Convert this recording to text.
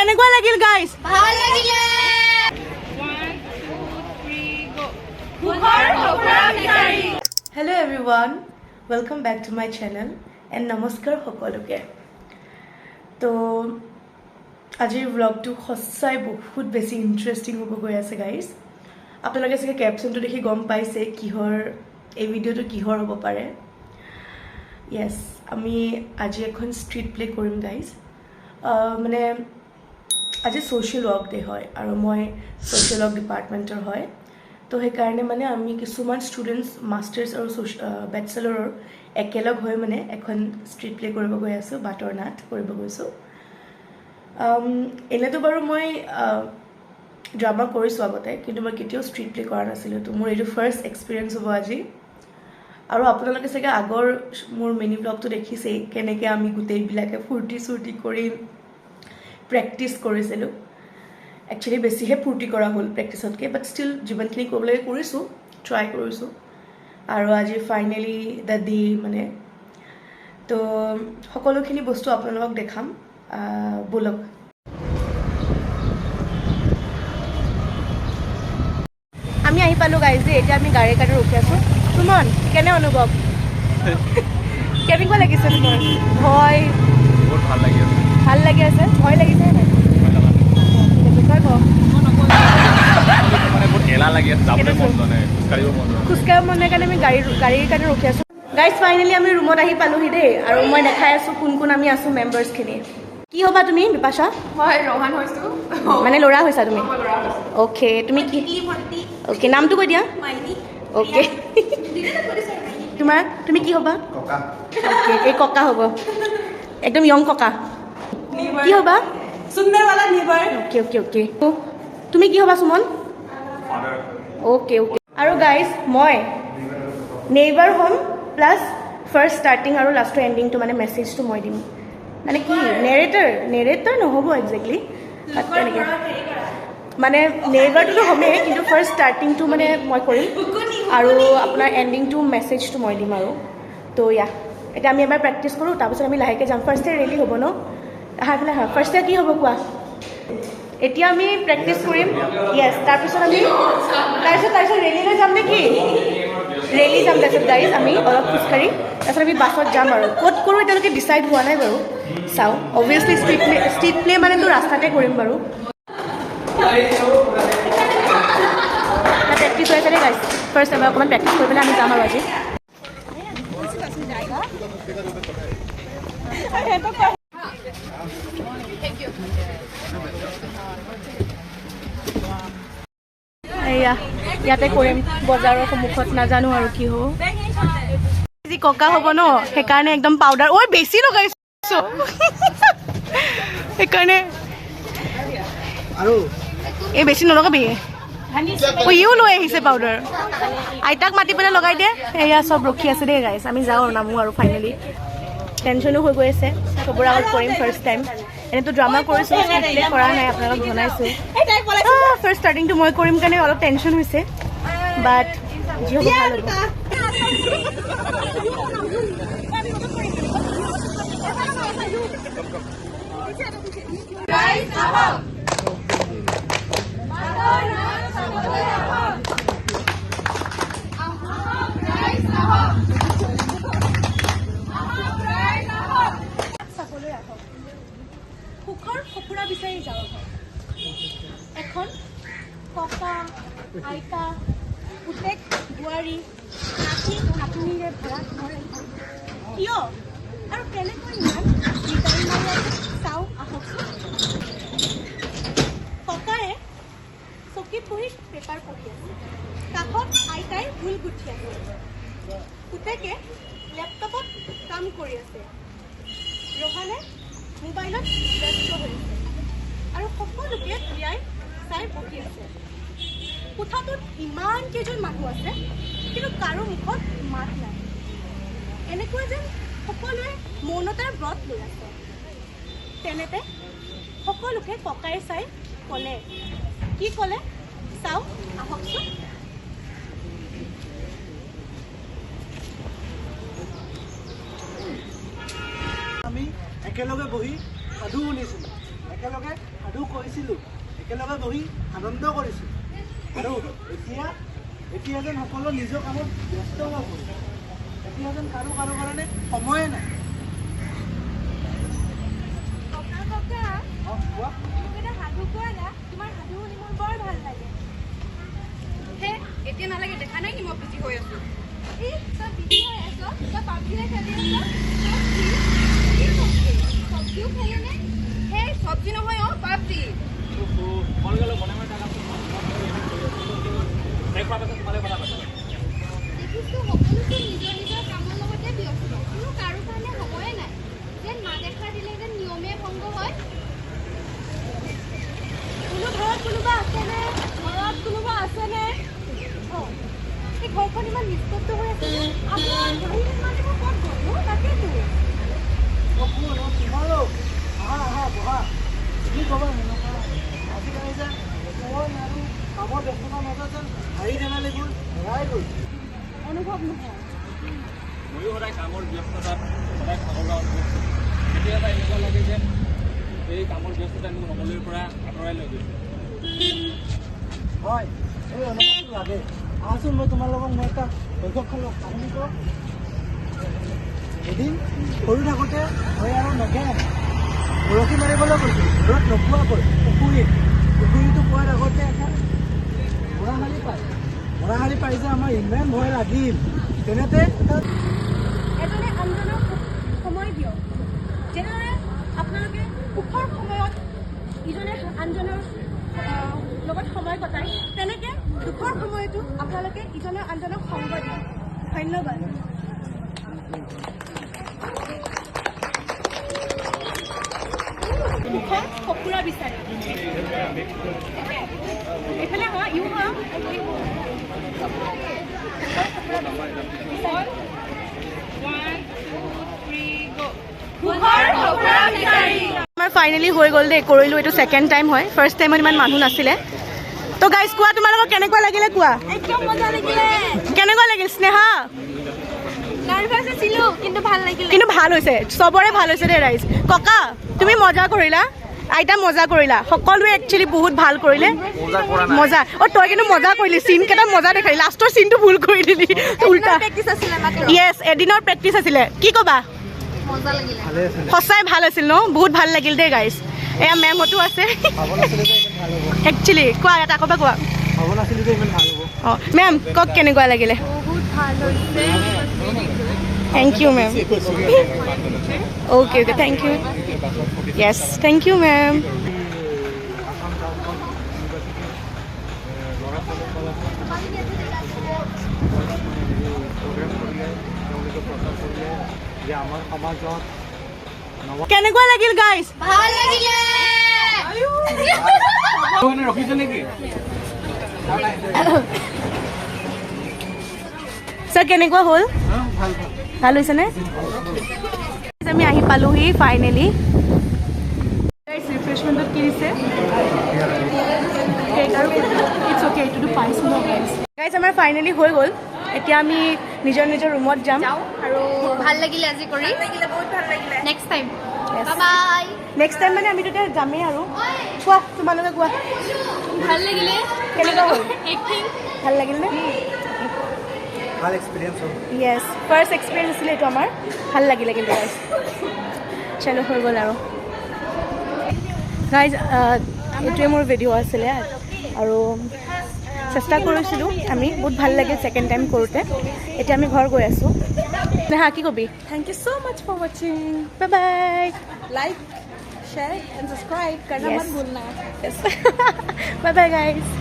কেনেকুৱা লাগিল গাইজ? ভাল লাগিলে। Hello everyone, welcome back to my channel and namaskar সকলোকে। তো আজিৰ ব্লগটো সঁচাই বহুত বেছি ইণ্টাৰেষ্টিং হ'ব গৈ আছে গাইজ। আপোনালোকে চাগে কেপশ্যনটো দেখি গম পাইছে কিহৰ এই ভিডিঅ'টো কিহৰ হ'ব পাৰে। য়েছ, আমি আজি এখন ষ্ট্ৰীট প্লে কৰিম গাইজ। মানে আজি ছ'চিয়েল ৱৰ্ক ডে হয় আৰু মই ছ'চিয়েল ৱৰ্ক ডিপাৰ্টমেণ্টৰ হয়। তো সেইকাৰণে মানে আমি কিছুমান ষ্টুডেণ্টছ মাষ্টাৰ্ছ আৰু বেচেলৰৰ একেলগ হৈ মানে এখন ষ্ট্ৰীট প্লে কৰিব গৈ আছোঁ, বাটৰ নাট কৰিব গৈছোঁ। এনেতো বাৰু মই ড্ৰামা কৰিছোঁ আগতে, কিন্তু মই কেতিয়াও ষ্ট্ৰীট প্লে কৰা নাছিলোঁ। তো মোৰ এইটো ফাৰ্ষ্ট এক্সপিৰিয়েঞ্চ হ'ব আজি। আৰু আপোনালোকে চাগে আগৰ মোৰ মিনি ব্লগটো দেখিছেই, কেনেকৈ আমি গোটেইবিলাকে ফূৰ্তি চূৰ্তি কৰি প্ৰেক্টিছ কৰিছিলোঁ। একচুৱেলি বেছিহে ফূৰ্তি কৰা হ'ল প্ৰেক্টিছতকৈ, বাট ষ্টিল যিমানখিনি কৰিব লাগে কৰিছোঁ, ট্ৰাই কৰিছোঁ। আৰু আজি ফাইনেলি দ্য ডে মানে। তো সকলোখিনি বস্তু আপোনালোকক দেখাম, ব'লক। আমি আহি পালোঁ গাইজ যে, এতিয়া আমি গাড়ীৰ কাৰণে ৰখি আছোঁ। সুমন, কেনে অনুভৱ? কেনেকুৱা লাগিছে তোমাৰ? ভয়? বহুত ভাল লাগি আছে। ভাল লাগি আছে? ভয় লাগিছে নাই? খোজকাঢ়িব মন নাই কাৰণে আমি গাড়ীৰ কাৰণে ৰখি আছোঁ। গাইজ ফাইনেলি আমি ৰুমত আহি পালোহি দেই, আৰু মই দেখাই আছোঁ কোন কোন আমি আছোঁ মেম্বাৰ্ছখিনি। কি হ'বা তুমি বিপাশা? মই ৰহান হৈছোঁ। মানে ল'ৰা হৈছা তুমি? অ'কে, তুমি কি? অ'কে, নামটো কৈ দিয়া। অ'কে, তোমাৰ তুমি কি হ'বা? অ'কে, এই ককা হ'ব, একদম য়ং ককা। কি হ'বা? সুন্দৰৱালা নিবাৰ। Okay okay okay. তুমি কি হ'বা সুমন? Okay okay. আৰু গাইজ মই নেইবাৰ হ'ম, প্লাছ ফাৰ্ষ্ট ষ্টাৰ্টিং আৰু লাষ্টৰ এণ্ডিংটো মানে মেছেজটো মই দিম। মানে কি নেৰেটাৰ নহ'ব একজেক্টলি, বাট তেনেকৈ মানে নেইবাৰটোতো হ'মেই, কিন্তু ফাৰ্ষ্ট ষ্টাৰ্টিংটো মানে মই কৰিম আৰু আপোনাৰ এণ্ডিংটো মেছেজটো মই দিম আৰু। তো এতিয়া আমি এবাৰ প্ৰেক্টিছ কৰোঁ, তাৰপিছত আমি লাহেকৈ যাম। ফাৰ্ষ্টে ৰেলি হ'ব ন? ফালে ফাৰ্ষ্টে কি হ'ব কোৱা? এতিয়া আমি প্ৰেক্টিছ কৰিম। য়েছ, তাৰপিছত ৰেলীলৈ যাম নে কি? ৰেলী যাম তাৰপিছত গাইজ, আমি অলপ খোজকাঢ়ি তাৰপিছত আমি বাছত যাম আৰু। ক'ত কৰোঁ এতিয়ালৈকে ডিচাইড হোৱা নাই বাৰু, চাওঁ। অভিয়াছলি ষ্ট্ৰীট প্লে মানেতো ৰাস্তাতে কৰিম বাৰু। প্ৰেক্টিছ হৈ আছে দেই গাইজ। ফাৰ্ষ্ট এবাৰ অকণমান প্ৰেক্টিছ কৰি পেলাই আমি যাম আৰু আজি। এয়া ইয়াতে কৰিম, বজাৰৰ সন্মুখত, নাজানো আৰু কি হ'ব। যি ককা হ'ব ন, সেইকাৰণে একদম পাউডাৰ বেছি লগাইছো সেইকাৰণে। এই বেছি নলগাবি, ইও লৈ আহিছে পাউডাৰ। আইতাক মাতি পেলাই লগাই দিয়ে। এয়া চব ৰখি আছে দেই গাইজ, আমি যাওঁ আৰু নামো আৰু ফাইনেলি। টেনশ্যনো হৈ গৈ আছে, চবৰে আগত কৰিম ফাৰ্ষ্ট টাইম। এনেতো ড্ৰামা কৰিছোঁ, ষ্ট্ৰীট প্লে কৰা নাই, আপোনালোকক জনাইছোঁ। ফাৰ্ষ্ট ষ্টাৰ্টিংটো মই কৰিম কাৰণে অলপ টেনশ্যন হৈছে, বাট যি হ'ব ভাল হ'ব। সুখৰ সপোনা বিচাৰি যাওঁ। এখন ককা, আইতা, পুতেক, বোৱাৰী, নাতি নাতিনীৰে ভৰা ঘৰ এখন। কিয় আৰু কেনেকৈ ইমান বিচাৰি মাৰি আছে, চাওঁ আহকচোন। ককায়ে চকীত বহি পেপাৰ পঢ়ি আছে, কাষত আইতাই ঊল গুঠি আছে, পুতেকে লেপটপত কাম কৰি আছে, ৰহানে মোবাইলত ব্যস্ত হৈ আছে, আৰু সকলোকে জীয়াই চাই বহি আছে। কোঠাটোত ইমান কেইজন মানুহ আছে, কিন্তু কাৰো মুখত মাত নাই। এনেকুৱা যেন সকলোৱে মৌনতাৰ ব্ৰত লৈ আছে। তেনেতে সকলোকে ককাই চাই ক'লে। কি ক'লে চাওঁ আহকচোন। আমি একেলগে বহি সাধু শুনিছিলোঁ, একেলগে সাধু কৈছিলোঁ একেলগে বহি আনন্দ কৰিছোঁ আৰু এতিয়া যেন সকলো নিজৰ কামত ব্যস্ত হৈ পৰিছে এতিয়া যেন কাৰো কাৰণে সময়ে নাই এতিয়া নালাগে দেখা নাই কি মই বিজি হৈ আছো চব্জি নহয় অ পাবজি দেখিছো সকলোতো নিজৰ নিজৰ কামৰ লগতে ব্যস্ত কোনো কাৰো কাৰণে সময়ে নাই যেন মা দেখা দিলে যেন নিয়মে ভংগ হয় কোনো ঘৰত কোনোবা আছেনে এই ঘৰখন ইমান নিস্তব্ধ হৈ আছে আপোনাৰ বাহিৰত মানে মই ক'ত গ'লো তাকেতো তোমালোক আহা বহা কি ক'বা সেনেকুৱা আজিকালি যেন ফোন আৰু কামৰ ব্যস্ততাৰ মাজত যেন হাঁহি ধেমালিবোৰ হেৰাই গ'ল অনুভৱ নহয় ময়ো সদায় কামৰ ব্যস্ততাত সদায় ভাগৰুৱা অনুভৱ কৰোঁ কেতিয়াবা এনেকুৱা লাগে যে এই কামৰ ব্যস্ততাই মোক সকলোৰে পৰা আঁতৰাই লৈ গৈছে হয় এই অনুভৱটো লাগে আহাচোন মই তোমাৰ লগত মই এটা শৈশৱকালৰ কাহিনী কওঁ এদিন সৰু থাকোঁতে মই আৰু নগেন বৰশী মাৰিবলৈ গৈছোঁ ঘৰত নোপোৱাকৈ পুখুৰীটো পোৱাৰ আগতে এটা মৰাশালী পাই যে আমাৰ ইমান ভয় লাগিল তেনেতে এটা এজনে আনজনক সময় দিয়ক যেনেদৰে আপোনালোকে সুখৰ সময়ত ইজনে আনজনৰ লগত সময় কটায় তেনেকৈ দুখৰ সময়তো আপোনালোকে ইজনে আনজনক সংগ দিয়ক ধন্যবাদ মুখত সঁফুৰা বিচাৰে এইফালে হয় ইউ হয় আমাৰ ফাইনেলি হৈ গ'ল দেই কৰিলোঁ এইটো ছেকেণ্ড টাইম হয় ফাৰ্ষ্ট টাইমত ইমান মানুহ নাছিলে তো গাইজ কোৱা তোমালোকক কেনেকুৱা লাগিলে কোৱা একদম মজা লাগিলে কেনেকুৱা লাগিল স্নেহা নাৰ্ভাছ আছিলো কিন্তু ভাল লাগিলে কিন্তু ভাল হৈছে চবৰে ভাল হৈছে দেই ৰাইজ ককা তুমি মজা কৰিলা আইতা মজা কৰিলা সকলোৱে একচুৱেলি বহুত ভাল কৰিলে মজা অ তই কিন্তু মজা কৰিলি চিন কেইটা মজা দেখালি লাষ্টৰ চিনটো ভুল কৰি দিলি উল্টা প্ৰেক্টিচ আছিলে মাত্ৰ য়েছ এদিনৰ প্ৰেক্টিচ আছিলে কি ক'বা মজা লাগিলে সঁচাই ভাল আছিল ন বহুত ভাল লাগিল দেই গাইজ এয়া মেমহঁতো আছে একচুৱেলি কোৱা এটা ক'বা কোৱা ভাবো নাছিলোঁ যে ইমান ভাল হ'ব অঁ মেম কওক কেনেকুৱা লাগিলে বহুত ভাল হৈছে thank you ma'am okay okay thank you yes thank you ma'am যে আমাৰ সমাজত কেনেকুৱা লাগিল গাইজ ভাল লাগিলে ৰখিছে নেকি ছাৰ কেনেকুৱা হ'ল ভাল হৈছেনে আমি আহি পালোহি ফাইনেলি ৰিফ্ৰেছমেণ্টত কি দিছে ইটছ অ'কে এইটোতো পাইছোঁ ন গাইজ আমাৰ ফাইনেলি হৈ গ'ল এতিয়া আমি নিজৰ নিজৰ ৰুমত যাম আৰু ভাল লাগিলে আজি কৰি বহুত ভাল লাগিলে নেক্সট টাইম বাই নেক্সট টাইম মানে আমি তেতিয়া যামেই আৰু কোৱা তোমালোকে কোৱা ভাল লাগিলে কেনেকুৱা হ'ল এক্টিং ভাল লাগিল নে ভাল এক্সপিৰিয়েঞ্চ হ'ল য়েছ ফাৰ্ষ্ট এক্সপিৰিয়েঞ্চ আছিলে এইটো আমাৰ ভাল লাগিলে কিন্তু গাইজ চলো হৈ গ'ল আৰু গাইজ এইটোৱে মোৰ ভিডিঅ' আছিলে আৰু চেষ্টা কৰিছিলোঁ আমি বহুত ভাল লাগিল ছেকেণ্ড টাইম কৰোঁতে এতিয়া আমি ঘৰ গৈ আছোঁ নেহা কি কবি thank you so much for watching bye bye like share and subscribe करना Yes. मत भूलना বাই বাই গাইজ